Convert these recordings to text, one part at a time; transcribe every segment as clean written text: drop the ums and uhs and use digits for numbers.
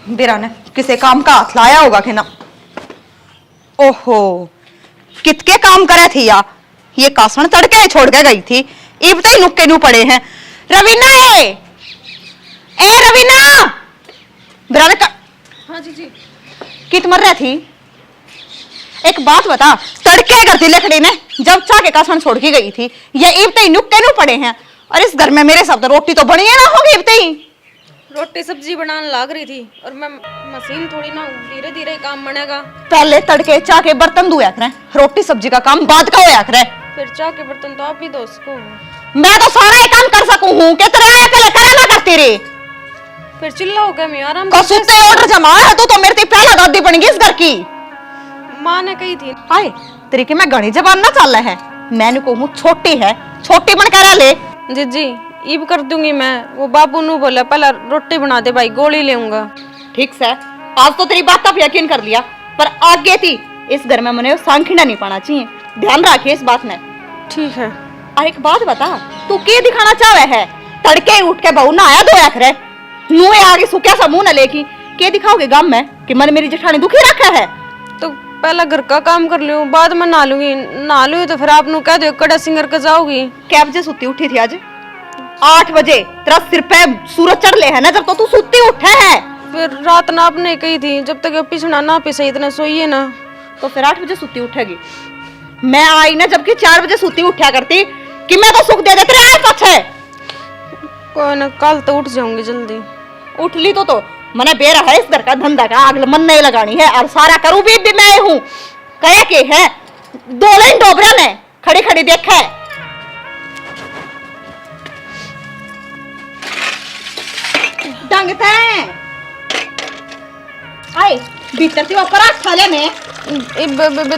बेरा ने किसी काम का हाथ लाया होगा कि ना। ओहो, कितके काम करे थी या ये कासण तड़के छोड़ के गई थी। इब तो नुक्के नू पड़े हैं। रवीना ए रवीना, बेरा ने हाँ जी जी। कित मर रही थी। एक बात बता, तड़के करती लकड़ी ने जब चाह के कासण छोड़ के गई थी, ये इब तो नुक्के नू पड़े हैं। और इस घर में मेरे सब तो रोटी तो बनी है ना होगी इब तो ही। रोटी सब्जी बनाने लग रही थी और मैं मशीन थोड़ी ना, धीरे धीरे काम बनेगा। पहले तड़के चाह के बर्तन धोया करें, रोटी सब्जी का काम बाद का होया करे। फिर चाह के बर्तन तो आप भी दो उसको। मैं तो सारा ही काम कर सकूं हूं कि तेरे अकेले करे ना करती रे। फिर चिल्ला हो गया, मैं आराम को सुते ऑर्डर जमा है तो मेरे ते पहला दादी बन गई इस घर की। माँ ने कही थी आए तेरी की मैं घनी जबान ना चल है। मैंने कहूं छोटी है, छोटी बन कर ले। जी जी ईब कर दूंगी मैं। वो बाबू नु बोला पहला रोटी बना दे भाई, गोली लेऊंगा। ठीक से आज तो तेरी बात पर यकीन कर लिया, पर आगे थी इस घर में मने सांखिना नहीं पाना चाहिए। ध्यान रखिए इस बात में। ठीक है। और एक बात बता, तू क्या दिखाना चाहे है। तड़के उठ के बहू नहाया धोया करे, मुंह आगे सुखा सा मुंह न लेकी के दिखाओगे गांव में कि मन मेरी जेठानी दुखी रखा है। तो पहला घर का काम कर लूं, बाद में नहा लूंगी। नहा लूंगी तो फिर आप नु कह दो कड़ा सिंगर के जाओगी। क्या बजे सुती उठी थी आज? 8 बजे। तेरा सिर पे सूरज चढ़ ले है ना जब तो तू सुती उठे है। फिर रात ना आपने कही थी जब तक पिछड़ा ना पिसे इतना सोइए ना। तो फिर 8 बजे सुती उठेगी। मैं आई ना जबकि 4 बजे सुती उठा करती कि मैं तो सुख दे देते आए पछे। कोई ना, कल तो उठ जाऊंगी जल्दी। उठ ली तो मने बेरा है इस घर का धंधा का आग मन नहीं लगानी है और सारा करूं भी मैं हूं। कहे के है दो लाइन डोबरा ने खड़ी खड़ी देखा है। डंगते आए भीतर से ऊपर थाले में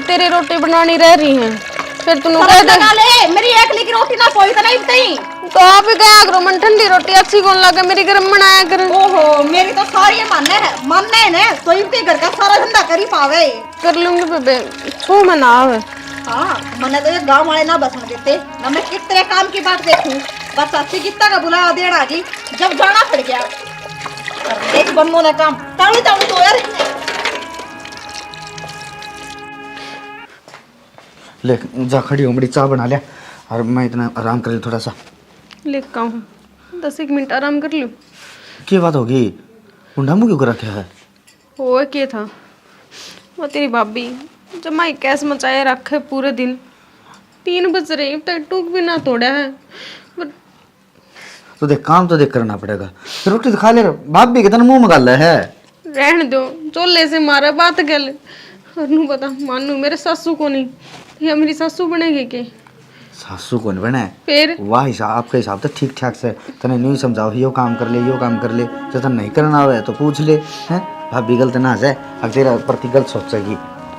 तेरे रोटी बनानी रह रही है। फिर तू कह दे ले मेरी एक ली की रोटी ना कोई तो नहीं बताई। तो आप ही क्या करो, मन ठंडी रोटी अच्छी कौन लगे, मेरी गरम बनाया कर। ओहो, मेरी तो सारी मानने है ना तो इनके घर का सारा धंधा कर ही पावे। कर लूंगी बेबे, छू में ना आवे। हाँ मने तो ये गांव वाले ना बसन देते ना। मैं कितने काम की बात देखूं, बस अच्छी कितना का बुलाया देना की जब जाना पड़ गया। एक बंदों ने काम ताड़ू ताड़ू तो यार। ले जा खड़ी हो, बड़ी चाय बना लिया और मैं इतना आराम कर लूँ थोड़ा सा। ले कहूँ 10 मिनट आराम कर लूँ। क्या बात होगी, मुंडा मुँह क्यों कर रखा है? वो क्या था, वो तेरी भाभी जब मैं कैस मचाए रखे पूरे दिन। 3 बज रहे अब तक टूक भी ना तोड़ा है। तो देख काम तो देख करना पड़ेगा। तो रोटी तो खा ले, बाप भी कितना मुंह मगाल है। रहने दो, चोले से मारा बात गल। और नू बता मानू मेरे सासू को नहीं, या मेरी सासू बनेगी के? सासू कौन बने फिर वाह हिसाब आपके हिसाब से ठीक ठाक से तने नहीं समझाओ यो काम कर ले यो काम कर ले। जो तन नहीं करना हो तो पूछ ले हैं। भाभी गलत ना जाए अब तेरा प्रति गलत सोचेगी।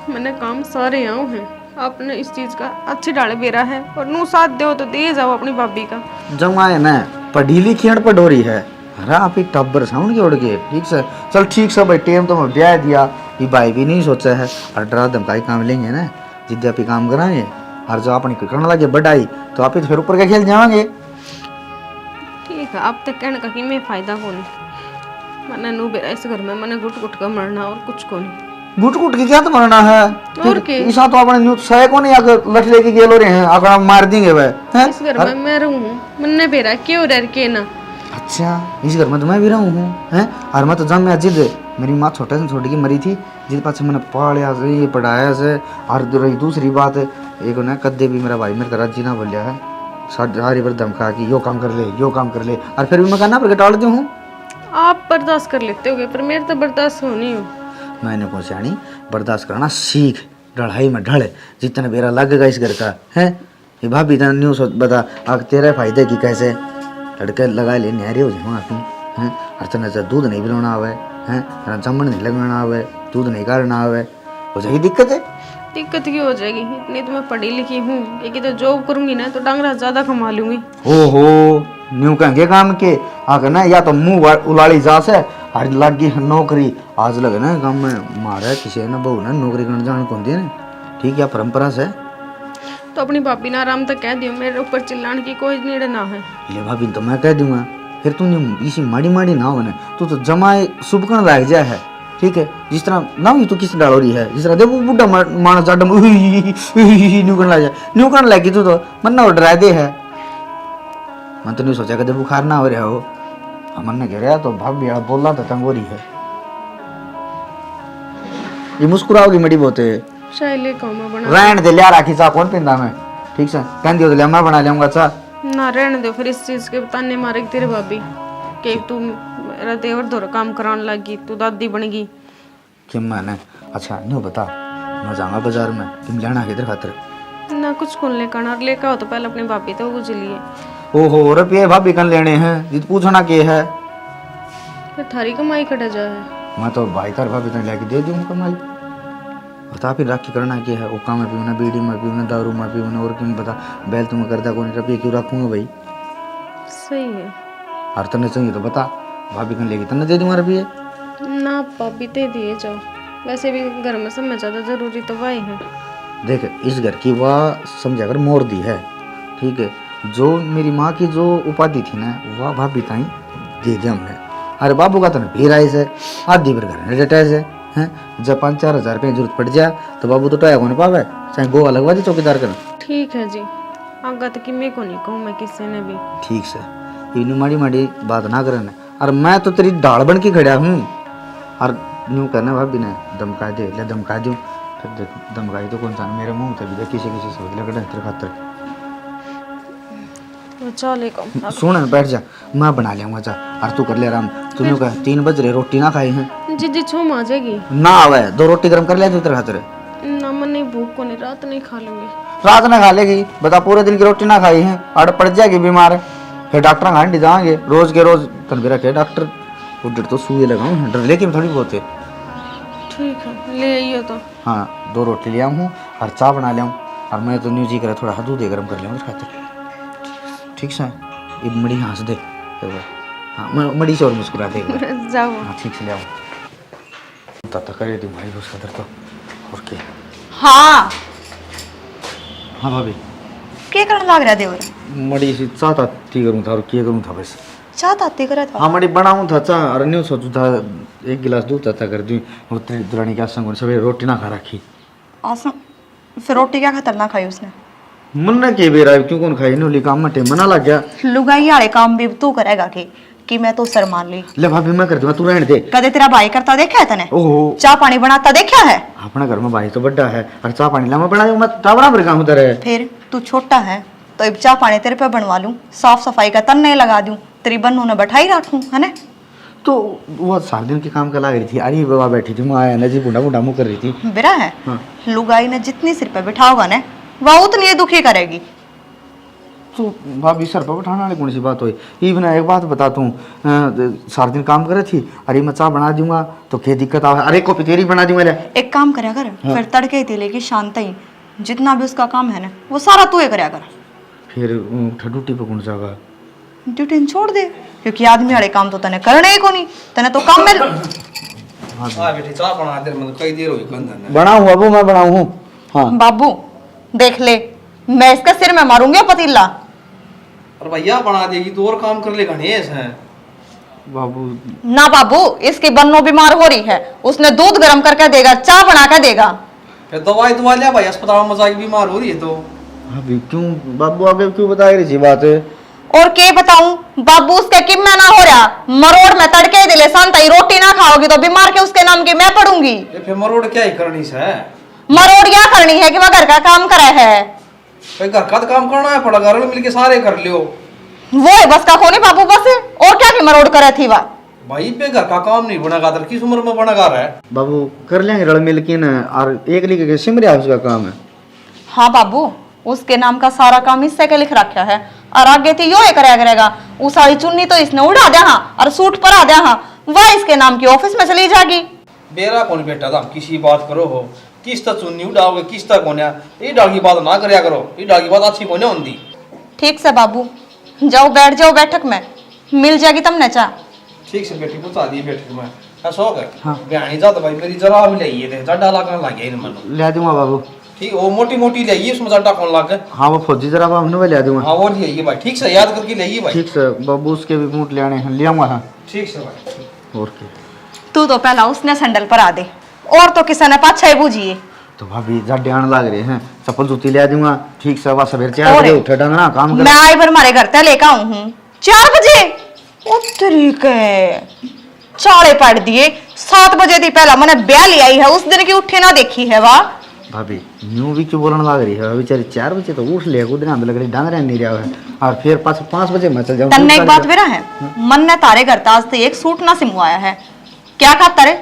मैंने काम सारे आओ हैं, आपने इस चीज का अच्छी डाले बेरा है और नू साथ दो तो दे जाओ अपनी भाभी का। जमाए ना पढ़ी लिखी अड़ पढ़ोरी है। अरे आप ही टब्बर साउंड के उड़ गए। ठीक से चल ठीक से भाई टेम तो मैं ब्याह दिया, ये भाई भी नहीं सोचा है और डरा धमकाई काम लेंगे ना जिद्द आप ही काम कराएंगे। और जो अपनी करने लगे बढ़ाई तो आप ही तो फिर ऊपर के खेल जाएंगे। ठीक है, अब तक कहने का कि मैं फायदा को नहीं। मैंने नू बेरा इस घर में मैंने गुट गुट का मरना और कुछ को नहीं। गुट गुट के क्या तो मरना है और के ईसा तो अपने न्यूज सह को नहीं आकर लठ लेके गेल हो रहे हैं आकर मार देंगे वह। इस घर में मैं रहूं, मैंने बेरा क्यों डर के ना। अच्छा इस घर में तो मैं भी रहूं हूँ हैं। और मैं तो जब मैं जिद मेरी माँ छोटे से छोटी की मरी थी जिद पास मैंने पढ़ाया से ये पढ़ाया से। और रही दूसरी बात एक ना कद्दे भी मेरा भाई मेरे तरह जीना बोलिया है सारी बार धमका कि यो काम कर ले यो काम कर ले। और फिर भी मैं कहना पर टाल दूँ। आप बर्दाश्त कर लेते होगे पर मेरे तो बर्दाश्त होनी हो। मैंने कौन सियाणी बर्दाश्त करना सीख, ढढ़ाई में ढल जितना बेरा लगेगा इस घर का है। ये भाभी इतना न्यू सोच बता आग तेरे फायदे की कैसे लड़के लगा ले नहरे हो जाऊँ आप हैं। अर्चना से दूध नहीं पिलाना आवे हैं, चमन नहीं लगाना आवे, दूध नहीं करना आवे, हो जाएगी दिक्कत है। दिक्कत की हो जाएगी, इतनी तो मैं पढ़ी लिखी हूँ कि तो जॉब करूंगी ना तो डांगरा ज्यादा कमा लूंगी। ओहो न्यू कहेंगे काम के आगे ना या तो मुंह उलाड़ी जा से और लग गई नौकरी। आज लगे ना गाँव में मारा किसी ने बहू ना नौकरी करने जाने कौन दी ना। ठीक है परंपरा से तो अपनी भाभी ना आराम तक कह दियो, मेरे ऊपर चिल्लाने की कोई नीड ना है। ये भाभी तो मैं कह दूंगा फिर तू इसी माड़ी माड़ी ना होने, तू तो जमाए सुबकन लाग जा है, ठीक है। जिस तरह ना हुई तू किस डालो रही है, जिस तरह देखो बुढ़ा माना जाडम न्यूकन ला जा, न्यूकन लगी तू तो मन ना डरा दे है। मैं तो नहीं सोचा कदे बुखार ना हो रहा हो, मन ने कह रहा तो भाभी बोलना था तंग हो रही है। ये मुस्कुराओगी मड़ी बहुत है, चाय ले कहूँ मैं बना रहन दे, लिया राखी चा कौन पिंदा मैं, ठीक से कहती हो तो लिया मैं बना लियाऊंगा चा। ना रहने दो फिर इस चीज के ताने मारे तेरे भाभी कि तू मेरा देवर धोर काम कराने लगी, तू दादी बन गई। कि मैंने अच्छा नहीं बता, मैं जाऊंगा बाजार में, तुम लेना किधर खातर? ना कुछ कौन लेकर हो तो पहले अपनी भाभी तो कुछ लिए ओहो रुपये भाभी कन लेने हैं, जित पूछना के है। फिर थारी कमाई कटा जाए। मैं तो भाई तार भाभी तक लेके दे दूँ कमाई। बता फिर राखी करना क्या है, ओका में पीना, बीड़ी में पीना, दारू में पीना, और क्यों बता बैल तुम्हें करता कौन, रुपये क्यों रखूंगा भाई? सही है। हर तने चाहिए तो बता, भाभी कन लेगी तने दे दूंगा रुपये। ना भाभी दे दिए जाओ, वैसे भी घर में सब में ज्यादा जरूरी तो वही है। देख इस घर की वाह समझा कर मोर दी है, ठीक है। जो मेरी माँ की जो उपाधि थी ना वह भाभी ताई दे दे हमने। अरे बाबू का तो भीड़ आई से आधी फिर घर में डेटा से हैं, जब 5-4 हज़ार रुपये जरूरत पड़ जाए तो बाबू तो टाया को नहीं पावे, चाहे गोवा लगवा दे चौकीदार कर। ठीक है जी, आगा तो कि मैं को नहीं कहूँ मैं किसी ने भी। ठीक से इन माड़ी माड़ी बात ना करना। और मैं तो तेरी ढाल बन के खड़ा हूँ, और यूँ करना भाभी ने धमका दे ले धमका दूँ, फिर देख धमकाई तो कौन सा मेरे मुँह से भी किसी किसी से लगड़ा तेरे खातर। चले सुन बैठ जा, मैं बना लियाऊंगा जा, और तू कर ले आराम। तूने कहा 3 बज रहे रोटी ना खाई है? जी छुम आ जाएगी ना आवे 2 रोटी गर्म कर लिया तू तेरे खातर। ना मन नहीं भूख को नहीं, रात नहीं खा लूंगी। रात ना खा लेगी बता, पूरे दिन की रोटी ना खाई है अड़ पड़ जाएगी बीमार, फिर डॉक्टर घाटी जाएंगे रोज के रोज। तन भी रखे डॉक्टर वो डर तो सुई लगाऊं, डर लेकिन थोड़ी बहुत है। ठीक है ले आइयो तो। हाँ 2 रोटी ले आऊँ और चाय बना लियाऊँ, और मैं तो न्यूजी करे थोड़ा दूध गर्म कर लिया खातिर, ठीक से। ये मड़ी हंस दे, हाँ मड़ी से और मुस्कुरा दे जाओ। हाँ ठीक से ले आओ, तब करे दी भाई उस कदर तो और क्या। हाँ हाँ भाभी के करने लग रहा देवर? मड़ी से चाह ती करूँ था और क्या करूँ था बस। चाह ताती करे था? हाँ मड़ी बनाऊँ था चाह, और न्यू सोचूँ था 1 गिलास दूध था कर दूँ, और तेरी दुरानी के संग सवेरे रोटी ना खा रखी। आसम फिर रोटी क्या खतरनाक खाई उसने? मन ना के बेरा क्यों कौन खाई नोली काम मटे मना लग गया। लुगाई वाले काम भी तू करेगा कि मैं तो सर मान ली। ले भाभी मैं कर दूंगा, तू रहने दे। कदे तेरा भाई करता देखा है तने? ओहो चाय पानी बनाता देखा है? अपना घर में भाई तो बड़ा है, और चाय पानी ला मैं बना दूंगा, टावरा पर काम उधर है। फिर तू छोटा है तो अब चाय पानी तेरे पे बनवा लूं, साफ सफाई का तन नहीं लगा दूं, तेरी बन्नू ने बैठाई रखूं, है ना? तो वो 7 दिन के काम का लग रही थी, अरे बाबा बैठी थी, मैं आया ना जी बुढ़ा बुढ़ा मुँह कर रही थी। बिरा है हाँ। लुगाई ने जितनी सिर पे बिठाओगा ना वह उतनी दुखी करेगी। तो भाभी सर पर बैठाने वाली कौन सी बात हुई? इवन एक बात बताता हूँ, 7 दिन काम करे थी, अरे मैं चाय बना दूंगा तो क्या दिक्कत आ, अरे कॉपी तेरी बना दूंगा। एक काम करया कर, फिर तड़के ही लेके शांत ही जितना भी उसका काम है ना वो सारा तू ही करया कर। फिर ड्यूटी पे कौन जाएगा? ड्यूटी छोड़ दे, क्योंकि आदमी वाले काम तो तने करने ही को नहीं, तने तो काम में बेटी चाय बना दे, मतलब कई देर हुई कंधन बनाऊँ अब मैं बनाऊँ। हाँ बाबू देख ले, मैं इसका सिर में मारूंगी पतीला। और भैया बना देगी तो और काम कर ले गणेश हैं। बाबू ना बाबू, इसकी बन्नो बीमार हो रही है, उसने दूध गर्म करके देगा, चाय बना के देगा। फिर दवाई दवा लिया भाई, अस्पताल में जाके बीमार हो रही है तो। अभी क्यों बाबू आगे क्यों बता रही थी बात? और के बताऊं बाबू, उसके किम में ना हो रहा, मरोड़ में तड़के दिले शांति, रोटी ना खाओगी तो बीमार के उसके नाम की मैं पड़ूंगी। ये फिर मरोड़ क्या ही करनी है? मरोड़ क्या करनी है कि वह घर का काम करे है? भाई घर का तो काम करना है, पड़ा घर में मिलके सारे कर लियो। वो है बस का खोनी बाबू बस, और क्या की मरोड़ करे थी वह? भाई पे घर का काम नहीं बनेगा तो किस उम्र में बनेगा रहा है? बाबू कर लेंगे रल मिल के ना, और एक लिख के सिमरिया उसका काम है। हाँ बाबू, उसके नाम का सारा काम इससे के लिख रखा है, और आगे तो यो करेगा। वो सारी चुन्नी तो इसने उड़ा दिया हाँ, और सूट पर आ दिया हाँ, वह इसके नाम की ऑफिस में चली जाएगी। बेरा कौन बेटा था, किसी बात करो हो, किस तक चुन्नी उड़ाओगे, किस तक कोने, ये डाल की बात ना करया करो, ये डाल की बात अच्छी कोने होती। ठीक से बाबू, जाओ बैठ जाओ बैठक में, मिल जाएगी तुमने चाह। ठीक से बेटी पूछा दी बैठक में, ऐसा हो गया हाँ। बयानी जात भाई मेरी जरा भी लई है, जा डाला करने लग गया इन मन। ले दूंगा बाबू। ठीक वो मोटी मोटी ले आइए उसमें आटा कौन लग गए। हाँ वो फौजी जरा हमने ले दूंगा। हाँ वो ले आइए भाई, ठीक से याद करके ले आइए भाई। ठीक से बाबू उसके भी बूट ले आने हैं, ले आऊंगा। हाँ ठीक से भाई। और क्या तू तो पहला उसने सैंडल पर आ दे, और तो किसी ने पाछा ही बूझिए। तो भाभी जाडे आने लग रहे हैं, चप्पल जूती ले दूंगा। ठीक से वह सवेरे 4 और बजे उठे डंगना काम कर। मैं आई बार हमारे घर तक लेकर आऊं हूँ 4 बजे। ओ तरीके चाले पड़ दिए। 7 बजे थी पहला मैंने ब्याह ले आई है, उस दिन की उठी ना देखी है वाह। भाभी न्यू भी क्यों बोलने लग रही है? बेचारी 4 बजे तो उठ ले, खुद ना लग रही डांग रहे नहीं रहा है, और फिर 5 बजे मैं चल जाऊं। तन्ने एक बात मेरा है, मन ने तारे घर ताज से एक सूट ना सिमवाया है। क्या खाता रे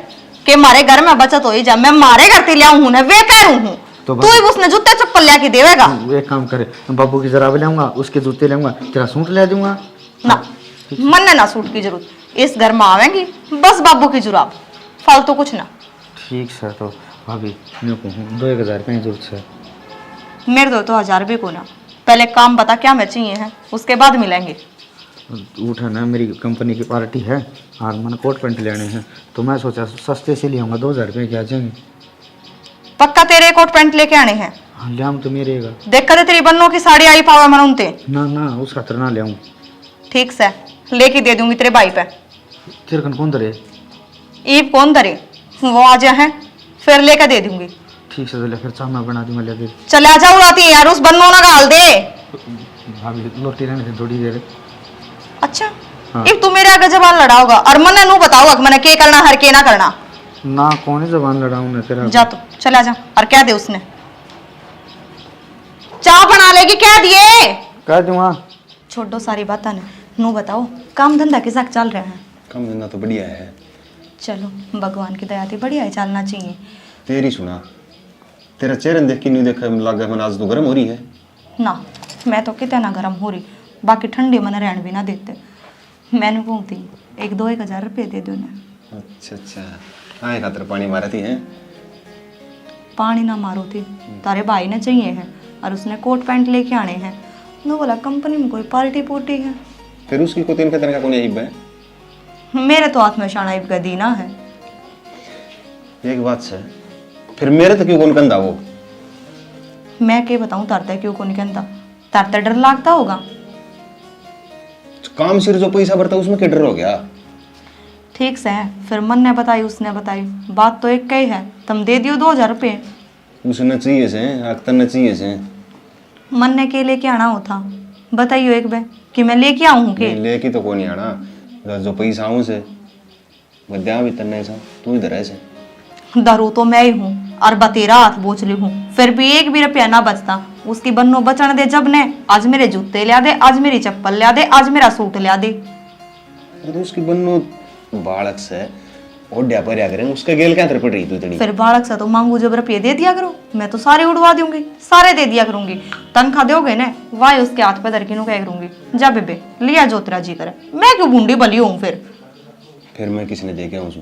कि मारे घर में बचत हो ही जा, मैं मारे घर ते लियाऊं हूं ना वे पैरूं हूं, तो तू ही उसने जूते चप्पल लिया के देवेगा। एक काम करे, बाबू की जराब ले आऊंगा, उसके जूते ले आऊंगा, तेरा सूट ले दूंगा ना मन ने ना सूट की जरूरत, इस घर में आवेंगी बस बाबू की जुराब, फालतू कुछ ना। ठीक है तो भाभी मैं कहूँ 2-1 हज़ार रुपये की जरूरत है। मेरे दो तो 1000 रुपये को ना, पहले काम बता क्या मैं चाहिए है, उसके बाद मिलेंगे। उठा ना मेरी कंपनी की पार्टी है और मैंने कोट पैंट लेने हैं, तो मैं सोचा सस्ते से ले आऊँगा, 2,000 रुपये के आ जाएंगे। पक्का तेरे कोट पैंट लेके आने हैं? हाँ ले आऊँ तो मेरेगा। देख कर तेरी बन्नों की साड़ी आई पावा मन उनते। ना उस खातर ना ले आऊँ। ठीक से लेके दे दूंगी तेरे भाई पे। तेरे कन कौन धरे? ईब कौन धरे, वो आ जाए फिर लेकर दे दूंगी। ठीक से तो फिर चाह मैं बना दूंगा, ले दे। चले आ जाओ राती यार, उस बन्नों ना गाल दे। भाभी लोटी रहने से थोड़ी देर। अच्छा हाँ। इब तू मेरे आगे जबान लड़ाओगा और मने नू बताओगा कि मैंने के करना हर के ना करना। ना कौन ही जबान लड़ाऊं ना तेरा। जा तो चला जा और क्या दे उसने, चाय बना लेगी क्या दिए? कह दूंगा। छोड़ो सारी बात ने, नू बताओ काम धंधा के साथ चल रहे हैं? काम धंधा तो बढ़िया है। चलो भगवान की दया थी, बढ़िया ही चलना चाहिए। तेरी सुना, तेरा चेहरा देख के नहीं देखा लगा मन आज तो गर्म हो रही है। ना मैं तो कितना ना गर्म हो रही, बाकी ठंडी मन रहन भी ना देते। मैंने घूमती 1-2 हज़ार रुपये दे दो ना। अच्छा आए खातर पानी मारती है। पानी ना मारो थी, तारे भाई ने चाहिए है और उसने कोट पैंट लेके आने हैं। नो बोला कंपनी में कोई पार्टी पोटी है, फिर उसकी को तीन खतरे का कौन यही है। मेरे तो हाथ में शानाइब का दीना है। एक बात से फिर मेरे तो क्यों कौन कंधा वो? मैं क्या बताऊं तारते क्यों को नहीं कहता, तारते डर लगता होगा। काम सिर जो पैसा भरता उसमें क्या डर हो गया? ठीक से फिर मन ने बताई उसने बताई, बात तो एक ही है, तुम दे दियो 2000 रुपये। उसने चाहिए से अख्तर ने चाहिए से। मन ने के लेके आना होता, बताइयो एक बार कि मैं लेके आऊं के? लेके तो कौन नहीं आना, जो पैसा आऊँ से बद्या भी तन्ने सा तू इधर ऐसे दारू तो मैं ही हूँ और बतेरा हाथ बोझ ली हूँ, फिर भी 1 भी रुपया ना बचता। उसकी बन्नो बचन दे जब ने, आज मेरे जूते लिया दे, आज मेरी चप्पल लिया दे, आज मेरा सूट लिया दे। तो उसकी बन्नो बालक से ओढ़िया पर करें उसका गेल क्या पड़ रही तू इतनी? फिर बालक से तो मांगू जब रुपये दे दिया करो, मैं तो सारे उड़वा दूंगी, सारे दे दिया करूंगी। तनखा दोगे ना वाई उसके हाथ पे धरकी कह करूंगी, जा बेबे लिया जो तेरा जी करे, मैं क्यों बूंदी बली हूँ? फिर मैं किसने दे के आऊँ छू?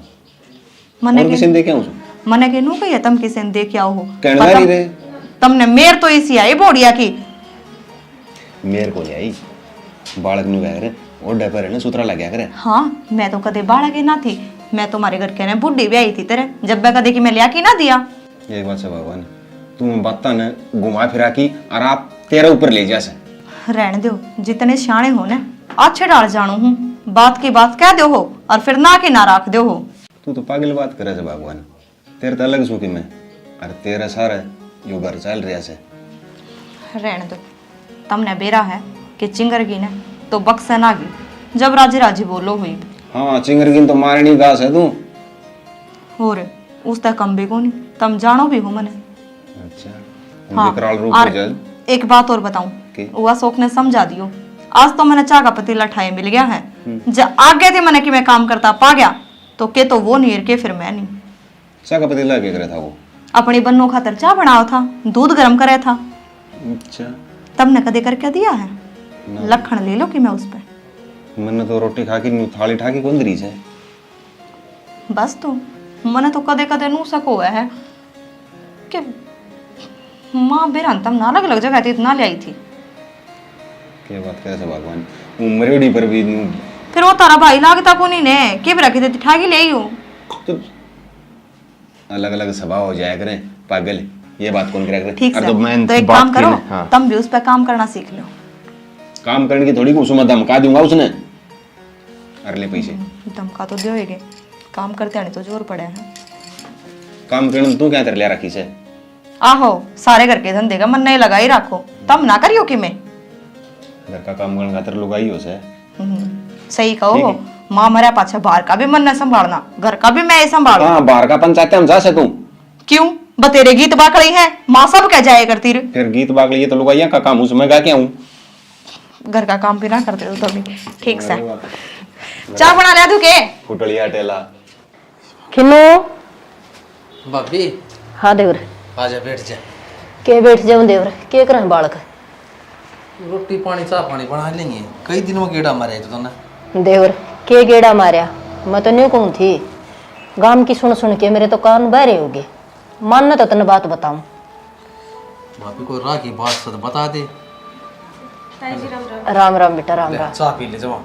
मने और किसने दे के आऊँ छू? मने के नू कही तुम किसी ने दे के आओ हो, कहना नहीं रे तुमने मेर तो इसी आई बोड़िया की। मेरे को ले आई बालक नु कह करे ओढ़े पर है ना सुतरा लग गया करे। हाँ मैं तो कदे बाड़क ही ना थी, मैं तुम्हारे घर कहने बुढ़ी भी आई थी तेरे, जब मैं कदे कि मैं लिया की ना दिया। एक बात से भगवान तुम बात ने घुमा फिरा की और आप तेरा ऊपर ले जा से रहने दो, जितने सियाणे हो ने अच्छे डाल जानू हूँ, बात की बात कह दो हो और फिर ना के ना रख दो हो। तू तो पागल बात करे से भगवान, तेरे तो अलग सुखी मैं और तेरा सारा यो घर चल रहा से। रहने दो, तुमने बेरा है कि चिंगर की ने तो बक्सा ना गी, जब राजी राजी बोलो हुई। हाँ चिंगर की तो मारनी घास है तू। हो रे उस तक कम भी को नहीं, तुम जानो भी हो मने। अच्छा हाँ, विकराल रूप और हो जाए। एक बात और बताऊं, कि? वो अशोक ने समझा दियो, आज तो मैंने चाय का पतीला ठाए मिल गया है, जब आगे थे मैंने कि मैं काम करता पा गया तो के तो वो नहीं के फिर मैं नहीं। चाय का पतीला क्या करे था वो? अपनी बन्नों खातर चाय बनाओ था, दूध गर्म करे था। अच्छा तुमने कदे करके दिया है? ना। लखन ले लो कि मैं उस पे मैंने तो रोटी खा के थाली ठा के कौन दरी है बस। तो मैंने तो कदे कदे नू सको है कि माँ बेरन तम ना अलग अलग जगह थी इतना ले आई थी। क्या बात करे से भगवान उम्र पर भी फिर वो तारा भाई लागता को नहीं ने के रखी थी ठागी ले आई हो। तो अलग अलग सभा हो जाया करें पागल। ये बात कौन करेगा? ठीक अरे है, तो मैं तो एक बात काम की करो, ना, हाँ। तुम भी उस पर काम करना सीख लो। काम करने की थोड़ी कुछ मैं धमका दूंगा उसने। अरे ले पैसे। धमका तो दोगे, काम करते आने तो जोर पड़े हैं। काम करने में तू क्या कर लिया रखी से? आहो, सारे घर के धंधे का मन नहीं लगा ही रखो, तुम ना करियो कि मैं। घर का काम करने खातर लुगाई हो से। सही कहो, माँ मरा पाछा बाहर का भी मन न संभालना, घर का भी मैं ही संभालू। हाँ, बाहर का पंचायत हम जा से तू। क्यों बतेरे गीत बाकड़ी है, माँ सब कह जाए करती रे। फिर गीत बाग लिए तो लुगाइया का काम उसमें गा के आऊं। घर का काम भी ना करते हो तो भी ठीक से। चाय बना लिया तू के? फुटलिया टेला। खिन्नू भाभी हाँ देवर आजा बैठ जा। के बैठ जाऊं देवर के करें बालक रोटी पानी चाह पानी बना लेंगे, कई दिनों गेड़ा मारे तो ना। देवर के गेड़ा मारिया मैं तो न्यू कहूं थी गांव की सुन सुन के मेरे तो कान बहरे हो गए। मानना तो तने बात बताऊं। भाभी को राह की बात सद बता दे। राम राम बेटा राम ले, राम। चाह पी ले जमा,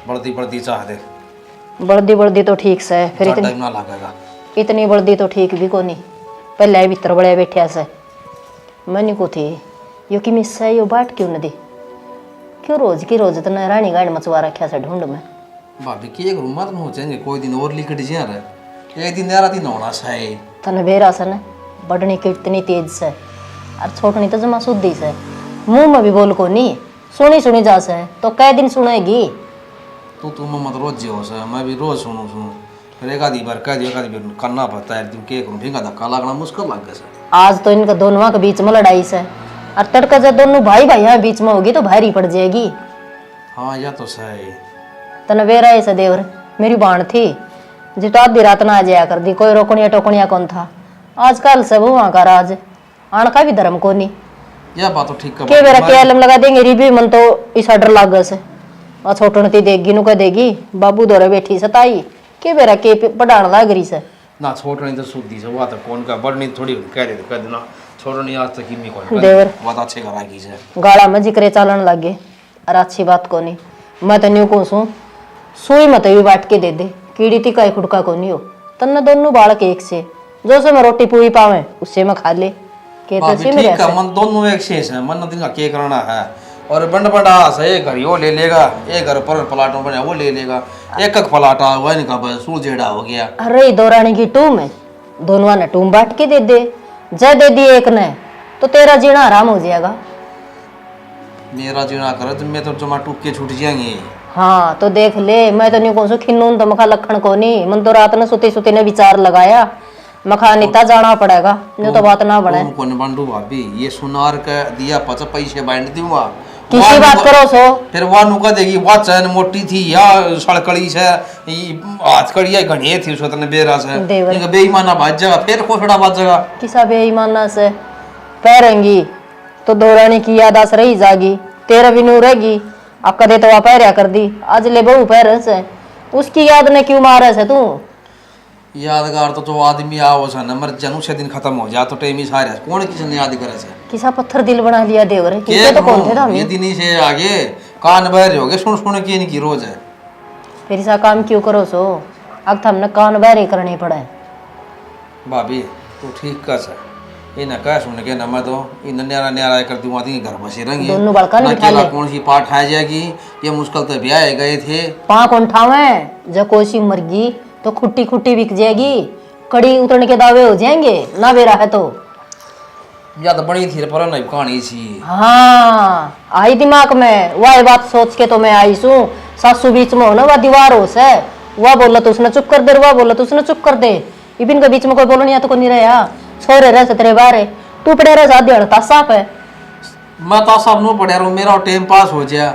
बड़दी बड़दी चाह दे, बर्दी बर्दी तो ठीक से फिर ज्यादा इतनी टाइम ना लगेगा। इतनी बर्दी तो ठीक भी को नहीं। पहले ही भीतर बड़े बैठे से मैंने को थी यो कि मिस है यो बाट क्यों न दी क्यों रोज की रोज इतना रानी गाड़ मचवा रखा से ढूंढ में। भाभी की एक रूम मत हो जाएंगे, कोई दिन और लिखट जा रहा एक दिन यार दिन होना चाहिए। तने बेरा से न बढ़नी कितनी तेज से और छोटनी तो जमा शुद्धि से मुंह में भी बोल को नहीं सुनी सुनी जा से तो कै दिन सुनेगी। तू तुम मत रोज जियो से, मैं भी रोज सुनू फिर एक आधी बार कह दियो, एक आधी बार करना पड़ता है। तुम के करूं, भिंगा धक्का लगना मुश्किल लग गया से। आज तो इनका दोनों के बीच में लड़ाई से और तड़का जब दोनों भाई भाई यहाँ बीच में होगी तो भारी पड़ जाएगी। हाँ या तो सही। तने बेरा ऐसा देवर मेरी बाण थी जितो आधी रात ना आ जाया कर दी कोई रोकनिया टोकनिया कौन था। आजकल सब वहाँ का राज आण का भी धर्म को नहीं यह बात तो ठीक के बेरा के आलम लगा देंगे रिव्यू मन तो इस डर लाग से और छोटनती देगी नु कह देगी बाबू दौरे बैठी सताई के बेरा के पढ़ाण लाग रही से ना छोटनी तो शुद्धि से हुआ तो कौन का बड़नी थोड़ी कह दे कह देना छोटनी आज तक ही कौन देवर बात अच्छे करा की से गाड़ा में जिक्रे चालन लगे और अच्छी बात को नहीं। मैं तो न्यू को सुई मत भी बांट के दे दे कीड़ी ती का खुड़का को नहीं हो तन्ने दोनों बालक एक से जो से मैं रोटी पूरी पावे उससे मैं खा ले के तो भाभी से मेरे ठीक है, मन दोनों एक शेष है, मन दिन का के करना है और बंड बंडा से एक घर वो ले लेगा, एक घर पर पलाटों बने वो ले लेगा, एक एक पलाटा हुआ इनका बस सूजेड़ा हो गया। अरे दौरानी की टूम है दोनों ने टूम बांट के दे दे जय दे दी एक ने तो तेरा जीना आराम हो जाएगा। मेरा जीना करे तो मैं तो जमा टूक के छूट जाएंगे। हाँ तो देख ले मैं तो नहीं कौन खिन्नून तो मखा लखन को नहीं मन तो रात ने सुती सुती ने विचार लगाया मखा निता जाना पड़ेगा नहीं तो बात ना बने। कौन बंडू भाभी ये सुनार का दिया पचा पैसे बांट दूंगा किसी बात करो सो फिर वह नुका देगी वह चैन मोटी थी या सड़कड़ी से हाथ कड़िया घनिए थी उसने बेरा से देवर। इनका बेईमाना बाज जाएगा फिर खोसड़ा बाज जाएगा। किसा बेईमाना से पैरेंगी तो दौरानी की यादाश रही जागी तेरा भी नू रहेगी अब कदे तो वह पैरिया कर दी आज ले बहू पैर से उसकी याद ने क्यों मारे से तू। यादगार तो जो आदमी आओ सा नंबर जनु से दिन खत्म हो जा तो टाइम ही सारे कौन किसने याद करे से किसा पत्थर दिल बना लिया देवर किसे तो कौन थे था ये दिन ही से आगे कान बहरे हो गए सुन सुन के इनकी रोज है। फिर ऐसा काम क्यों करो सो अब तो हमने कान बहरे करने पड़े। भाभी तू ठीक कर सा ये न कह सुन के न मैं तो इन न्यारा न्यारा कर दूँ आदमी घर बसे रहेंगे दोनों बड़का ना बिठा केला ले। कौन सी पाठ आ जाएगी ये मुश्किल तो ब्याह गए थे। पाँ कौन ठावे जब कोई सी मरगी तो खुट्टी खुट्टी बिक जाएगी कड़ी उतरने के दावे हो जाएंगे ना बेरा है तो। या तो बड़ी थी पर नहीं कहानी सी। हाँ आई दिमाग में वह बात सोच के तो मैं आई सू सासू बीच में हो ना वह दीवार हो से वह बोला तो उसने चुप कर दे वह बोला तो उसने चुप कर दे इबिन के बीच में कोई बोलने तो कोई नहीं रहा छोरे रह से तेरे बारे तू पड़े रह साथ देना साफ है। मैं तो सब नो पढ़ा रहा हूँ मेरा टाइम पास हो जाए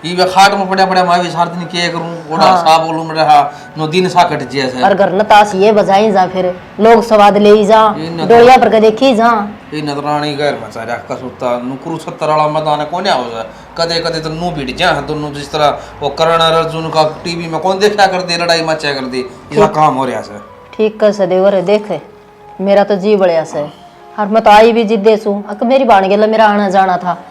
ये खाट में पड़ा पड़ा मैं भी सारा दिन क्या करूँ ओड़ा सा बोलूँ मैं रहा नो दिन सा कट जाए और घर न ताश ये बजाई जा फिर लोग स्वाद ले ही जा डोलिया पर के देखी जा ये नदरानी गैर मचारा कसुता नुकरू छत्तर वाला मैदान कौन आ हो कदे कदे तो नू भिड़ जा दोनों जिस तरह वो करण अर्जुन का टीवी में कौन देखा कर दे लड़ाई मचा कर दे इसका काम हो रहा है। ठीक कर से देवर देखे मेरा तो जी बढ़िया से और मैं तो आई भी जिद्दे सू अक मेरी बाण गेला मेरा आना जाना था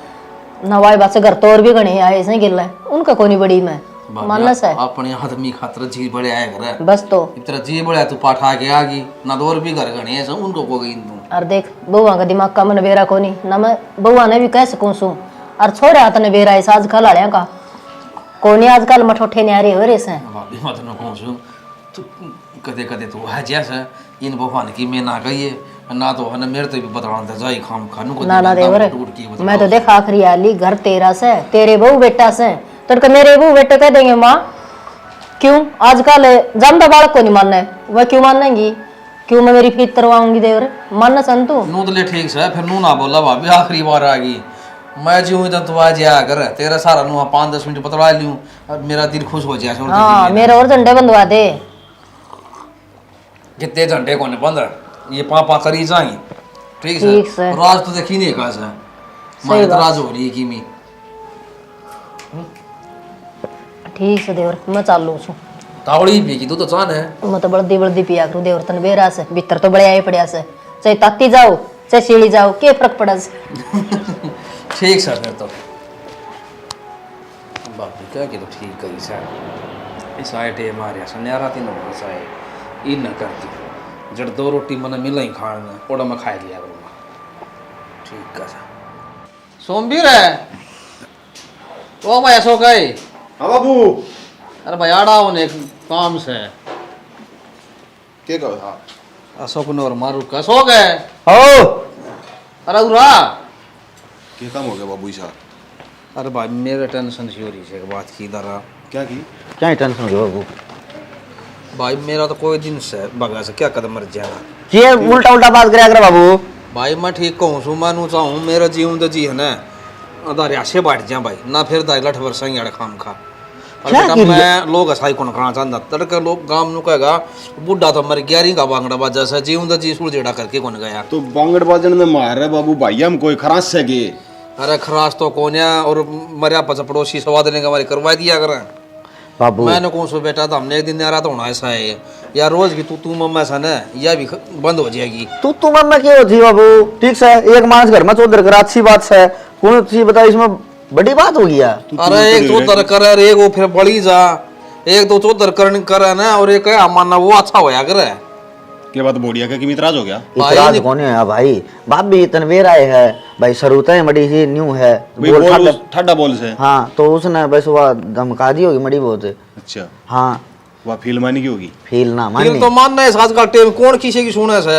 नवाई बात से घर तोर भी गणे आए से गिल्ला उनका कोनी बड़ी मैं मानस है अपने आदमी खातर जी बड़े आए घर बस तो इतना जी बड़े तू पाठा के आगी ना दौर भी घर गणे है उनको को गई तू और देख बउआ का दिमाग का मन बेरा को नहीं ना, मैं बउआ ने भी कह सकूं सू और छोड़े हाथ ने बेरा इस आजकल आलिया का कोनी आजकल मठोठे न्यारे हो रे से भाभी मत न कहूँ छू तू कदे कदे तू है जैसे इन भगवान की मैं ना कहिए ना तो है मेरे तो भी बतलाना था जाई खाम खानू को ना ना देवर मैं तो देख आखिरी आली घर तेरा से तेरे बहू बेटा से तड़के मेरे बहू बेटे कह देंगे माँ क्यों आजकल जानता बालक को नहीं मानना है वह क्यों मानेंगी क्यों मैं मेरी फीस करवाऊंगी देवर मानना सन तू नू तो ले ठीक से फिर नू ना बोला भाभी आखिरी बार आ गई मैं जीऊँ तो तू आज आ कर तेरा सारा नू 5-10 मिनट बतला लूँ और मेरा दिल खुश हो जाए हाँ मेरे और झंडे बंधवा दे कितने झंडे को बंद ये पापा करी जाएंगे ठीक ठीक है से। राज तो देखी नहीं का से मारे तो राज हो रही है कि मी ठीक से देवर मैं चालू छू तावड़ी भी की तू तो चान है मैं तो बल्दी पिया करूँ देवर तन बेरा से भीतर तो बड़े आए पड़िया से चाहे ताती जाओ चाहे सीढ़ी जाओ के फर्क पड़ा से ठीक सर फिर तो बापू क्या कि तो ठीक करी सर इस आए टे मारे सन्यारा तीन बस आए इन न करती जड़ 2 रोटी मन मिल ही खाना ओड़ा मैं खाए लिया करूँगा ठीक है सर सोमवीर है ओ भाई अशोक है हाँ बाबू अरे भाई आड़ा होने काम से क्या कहो हाँ अशोक ने और मारू का अशोक है हो अरे उरा क्या काम हो गया बाबू ईसा अरे भाई मेरे टेंशन सी हो रही है बात की दरा क्या की क्या ही टेंशन हो गया बाबू भाई मेरा तो कोई दिन से बगा से क्या कदम मर जाएगा ये उल्टा उल्टा बात करे अगर बाबू भाई मैं ठीक कहूँ सू मानू चाहूँ मेरा जीवन तो जी है ना अदारे आशे बैठ जा भाई ना फिर दाई लठ वर्षा ही खाम खा और क्या बेटा गिर मैं लोग हसाई को खाना चाहता तड़के लोग गांव नु कहेगा बुढ़ा तो मर गया रही का बांगड़ा बाजा से जीवन तो जी सुलझेड़ा करके कौन गया तो बांगड़ बाजन में मार रहे बाबू भाई हम कोई खरास से के अरे खरास तो कोन्या और मरिया पच पड़ोसी स्वाद ने हमारी करवा दिया करें बाबू मैंने कौन सो बेटा तो हमने एक दिन यार तो होना ऐसा है या रोज की तू मम्मा सा ना यह भी बंद हो जाएगी तू मम्मा क्यों होती बाबू ठीक से एक मानस घर में चौधर कर अच्छी बात है कौन सी बता इसमें बड़ी बात हो गया अरे एक चौधर करे और एक वो फिर बड़ी जा एक तो चौधर करे ना और एक है मानना वो अच्छा होया करे क्या बात बोलिया क्या कि मित्राज हो गया इतराज कौन है भाई बाप भी तनवीर आए है भाई सरूता है मड़ी सी न्यू है भाई बोल बोल ठाडा- ठंडा बोल से हाँ तो उसने बस वह धमका दी होगी मड़ी बहुत अच्छा हाँ वह फील मानी की होगी फील ना फिर मानी तो मानना है आज का टाइम कौन किसी की सुने से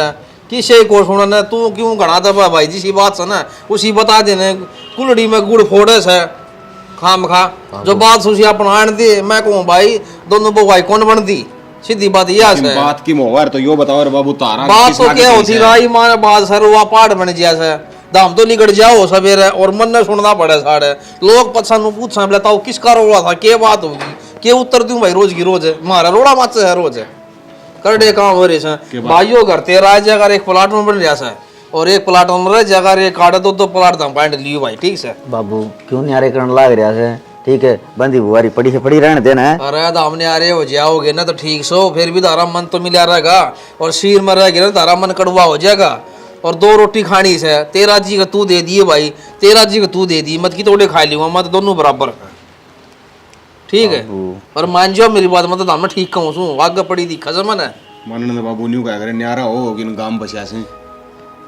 किसी को सुना ना तू क्यों घड़ा दबा भाई जिसी बात से ना उसी बता देने कुलड़ी में गुड़ फोड़े से खाम खा जो बात सुशी अपन आन दे मैं कहूँ भाई दोनों भाई कौन बनती सीधी बात यह लेकिन है बात की मोहर तो यो बताओ रे बाबू तारा बात किस तो लागे क्या कैसे होती है? राई मारे बात सर वो पहाड़ बन जैसे दाम तो निकट जाओ सवेरे और मन ने सुनना पड़े साढ़े लोग पछानु पूछ बताओ किसका रोड़ा था क्या बात होगी के उत्तर दूं भाई रोज की रोज है मारा रोड़ा मत है रोज है कर दे काम हो रहे से भाइयों घर तेरा जगह एक प्लाट में बन रहा है और एक प्लाट में रह जगह एक काटे दो प्लाट दाम पॉइंट लियो भाई ठीक से बाबू क्यों न्यारे करने लाग रहा है ठीक है बंदी बुआरी पड़ी से पड़ी रहने देना है अरे दामने आ रहे हो जाओगे ना तो ठीक सो फिर भी तारा मन तो मिला रहेगा और शीर में रहेगा ना तारा मन कड़वा हो जाएगा और 2 रोटी खानी से तेरा जी का तू दे दिए भाई तेरा जी का तू दे दी मत की तोड़े खा लियो मत दोनों बराबर है ठीक है और मान जाओ मेरी बात मतलब हमने ठीक कहूँ सू आगे पड़ी थी खजमन है मानने बाबू न्यू क्या करे न्यारा हो कि गांव बचा से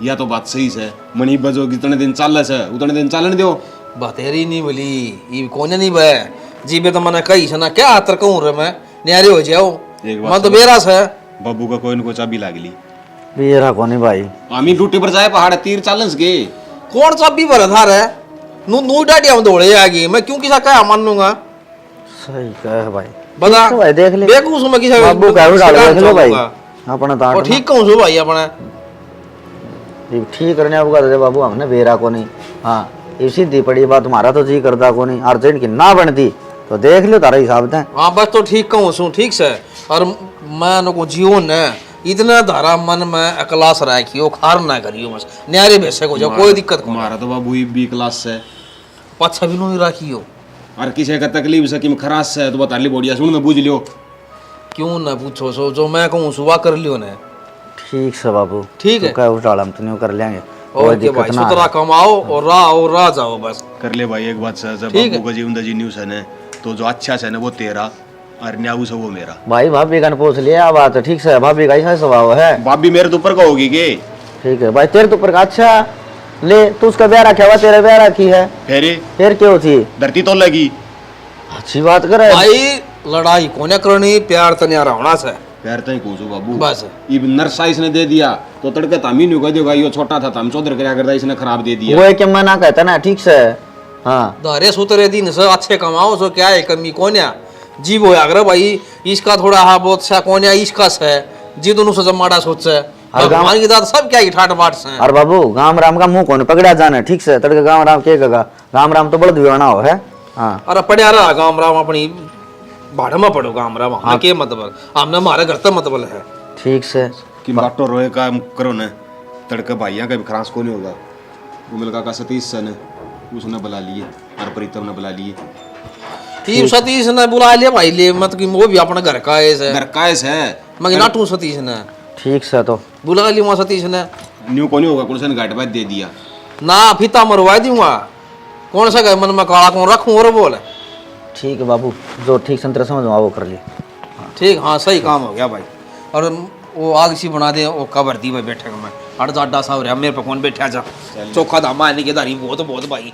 या तो बात सही है मनी बजो जितने दिन चल से उतने दिन चलन दो बतेरी नहीं मिली ये कौन नहीं बे जीबे तो मैंने कही से ना क्या आतर कहूँ रे मैं न्यारे हो जाओ एक बात मैं तो बेरा से बाबू का कोई न कोई चाबी लागली बेरा कोनी भाई आमी ड्यूटी पर जाए पहाड़ तीर चालन के कौन सा भी भरा था रे नू डाडिया हम दौड़े आगे मैं क्यों किसा क्या मान लूंगा सही कह भाई बता तो भाई देख ले बेकूस मैं किसा बाबू का भी डाल देख लो भाई और अपना ताट ठीक कहूँ सो भाई अपने ठीक करने आपका दे बाबू हमने बेरा को नहीं हाँ ये सीधी पड़ी बात तुम्हारा तो जी करता को नहीं अर्जेंट की ना बनती तो देख लो तारा हिसाब था हाँ बस तो ठीक कहूँ सू ठीक से और मैं नको जीवन है इतना धारा मन में अकलास रखियो खार ना करियो बस न्यारे बेसे को जाओ कोई दिक्कत को हमारा तो बाबू बी क्लास से पाछा भी नहीं रखियो और किसी का तकलीफ से कि मैं खरास से तो बता ली बोडिया सुन में बूझ लियो क्यों ना पूछो सो जो मैं कहूँ सुबह कर लियो ने ठीक से बाबू ठीक है। तो क्या उठाड़ा हम तो कर लेंगे ओके भाई सुतरा कमाओ और राह जाओ बस कर ले भाई एक बात से जब ठीक बाबू का जीवन दजी न्यूज़ है ना तो जो अच्छा से ना वो तेरा और न्याऊ से वो मेरा भाई भाभी का पूछ लिया बात ठीक से भाभी का ऐसा स्वभाव है बाप भी मेरे तो ऊपर का होगी के ठीक है भाई, तेरे तो ऊपर का अच्छा ले, तू उसका ब्याह रखा हुआ, तेरा ब्याह रखी है, फिर क्यों थी? धरती तो लगी अच्छी बात करे भाई लड़ाई कोने करनी, प्यार तो न्यारा होना से। पैर तक कोसो बाबू बस। इब नर्सा इसने दे दिया तो तड़के तामी नहीं कह देगा ये छोटा था हम चौधर क्या करता इसने खराब दे दिया। वो है कि मना कहता ना, ठीक से। हाँ दारे सुतरे दिन से अच्छे कमाओ सो क्या है कमी कोन्या जी वो आग्रह भाई इसका थोड़ा हा बहुत सा कोन्या इसका से जी दोनों से जमाड़ा सोच से भगवान की दात सब क्या ठाट बाट से। और बाबू गाम राम का मुंह कौन पकड़ा जाना, ठीक से तड़के गाम राम के कहा, गाम राम तो बड़ा दिवाना हो है। हाँ अरे पढ़िया रहा गाम राम अपनी भाड़ में पढ़ो गाम राम हमने के मतलब हमने हमारे घर तक मतलब है ठीक से। कि बाटो रोए का करो न तड़के भाइया का भी खरास को नहीं होगा। वो मिलका का सतीश सन उसने बुला लिए और प्रीतम ने बुला लिए। ठीक सतीश ने बुला लिया भाई ले मत कि वो भी अपना घर का है घर का है मगर ना तू सतीश ने ठीक से तो बुला लिया वहाँ सतीश ने न्यू को नहीं होगा कौन सा घाट बात दे दिया ना फीता मरवा दूंगा कौन सा मन में काला कौन रखूं और बोल। ठीक है बाबू, जो ठीक संतरा समझ वो कर लिए। ठीक हाँ सही काम हो गया भाई। और वो आग सी बना दे वो कबर दी भाई बैठे मैं अड़ अड्डा सा हो रहा मेरे पे कौन बैठा जा चौखा दामा आने के दारी बहुत भाई।